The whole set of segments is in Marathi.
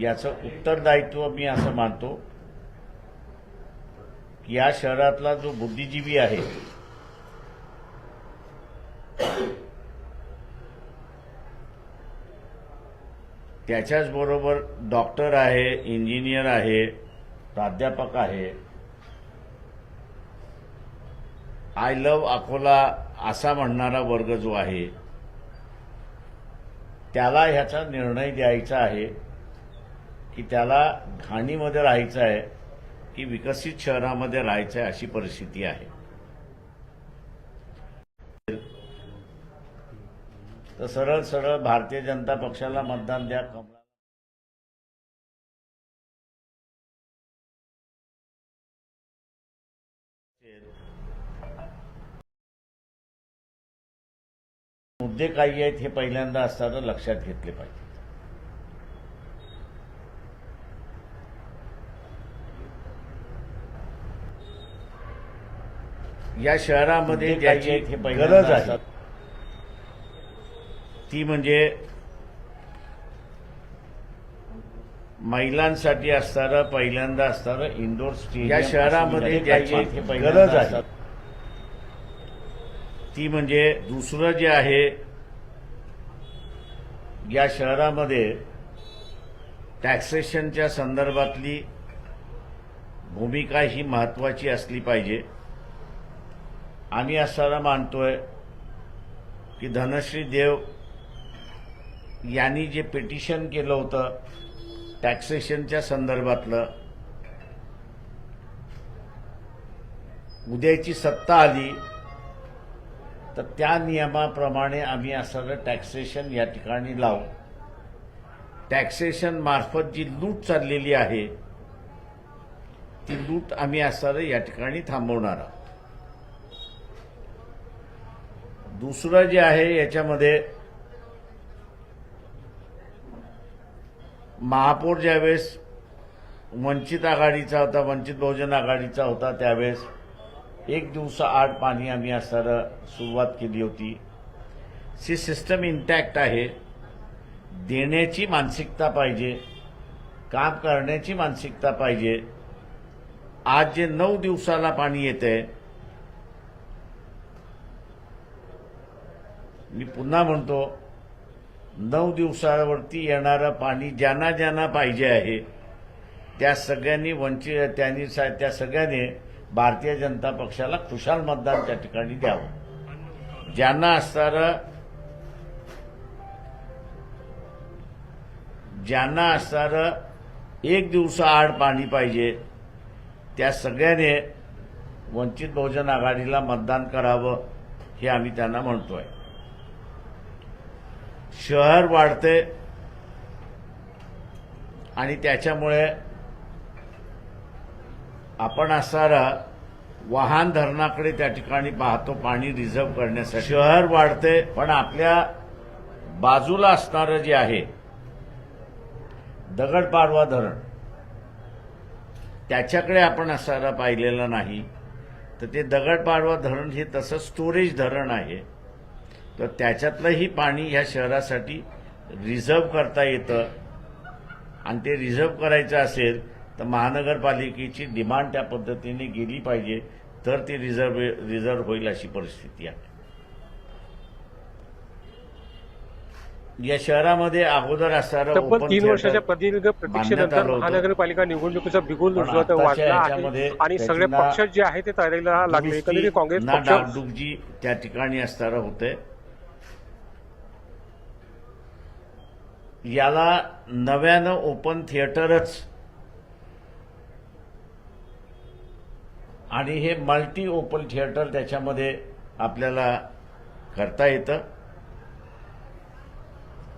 याचं उत्तरदायित्व मी असं मानतो की या शहरातला जो बुद्धिजीवी आहे त्याच्याच बरोबर डॉक्टर आहे, इंजिनियर आहे, प्राध्यापक आहे, आय लव्ह अकोला असा म्हणणारा वर्ग जो आहे त्याला ह्याचा निर्णय द्यायचा आहे की त्याला घाणीमध्ये राहायचं आहे की विकसित शहरामध्ये राहायचं आहे, अशी परिस्थिती आहे. तर सरळ सरळ भारतीय जनता पक्षाला मतदान द्या. कमळा मुद्दे काही आहेत हे पहिल्यांदा असताना लक्षात घेतले पाहिजे. या शहरामध्ये ज्याची गरज आहे ती म्हणजे महिलांसाठी असणारं पहिल्यांदा असणारं इंडोर स्टेडियम. या शहरामध्ये ज्याची गरज आहे ती म्हणजे दुसरं जे आहे, या शहरामध्ये टॅक्सेशनच्या संदर्भातली भूमिका ही महत्त्वाची असली पाहिजे. आम्ही असताना मानतोय की धनश्री देव यांनी जे पिटिशन केलं होतं टॅक्सेशनच्या संदर्भातलं, उद्याची सत्ता आली तर त्या नियमाप्रमाणे आम्ही असणारं टॅक्सेशन या ठिकाणी लावू. टॅक्सेशन मार्फत जी लूट चाललेली आहे ती लूट आम्ही असणारं या ठिकाणी थांबवणार आहोत. दुसरं जे आहे याच्यामध्ये महापौर ज्यावेळेस वंचित आघाडीचा होता, वंचित बहुजन आघाडीचा होता, त्यावेळेस एक दिवसाआड पाणी आम्ही असणारं सुरुवात केली होती. सी सिस्टम इंटॅक्ट आहे. देण्याची मानसिकता पाहिजे, काम करण्याची मानसिकता पाहिजे. आज जे 9 दिवसाला पाणी येतंय, मी पुन्हा म्हणतो 9 दिवसावरती येणारं पाणी ज्यांना ज्यांना पाहिजे आहे त्या सगळ्यांनी त्या सगळ्यांनी भारतीय जनता पक्षाला खुशाल मतदान त्या ठिकाणी द्यावं. ज्यांना असणारं एक दिवसाआड पाणी पाहिजे त्या सगळ्याने वंचित बहुजन आघाडीला मतदान करावं हे आम्ही त्यांना म्हणतोय. शहर वाढते आणि त्याच्यामुळे आपण असणारा वाहन धरणाकडे त्या ठिकाणी पाहतो पाणी रिझर्व करण्यासाठी. शहर वाढते पण आपल्या बाजूला असणारं जे आहे दगडपाडवा धरण त्याच्याकडे आपण असणारा पाहिलेलं नाही. तर ते दगडपाडवा धरण हे तसं स्टोरेज धरण आहे, तर त्याच्यातलंही पाणी ह्या शहरासाठी रिझर्व करता येतं. आणि ते रिझर्व करायचं असेल तर महानगरपालिकेची डिमांड त्या पद्धतीने गेली पाहिजे, तर ती रिझर्व होईल अशी परिस्थिती आहे. या शहरामध्ये अगोदर असणारं तब्बल 3 वर्षाच्या प्रदीर्घ प्रतीक्षेनंतर महानगरपालिका निवडणुकीचा बिगुल रुजवत वाजला आहे आणि सगळे पक्ष जे आहे ते तयारीला लागले. एकंदरीत काँग्रेस पक्ष डागडुजी त्या ठिकाणी असणारं होते. याला नव्यानं ओपन थिएटरच आणि हे मल्टी ओपन थिएटर त्याच्यामध्ये आपल्याला करता येतं.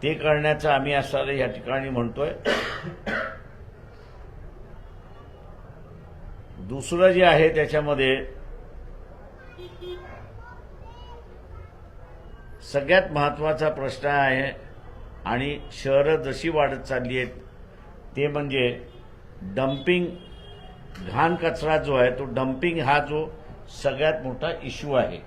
ते करण्याचं आम्ही असं या ठिकाणी म्हणतोय. दुसरं जे आहे त्याच्यामध्ये सगळ्यात महत्त्वाचा प्रश्न आहे आणि शहरं जशी वाढत चालली आहेत ते म्हणजे डम्पिंग. घाण कचरा जो आहे तो डम्पिंग हा जो सगळ्यात मोठा इश्यू आहे.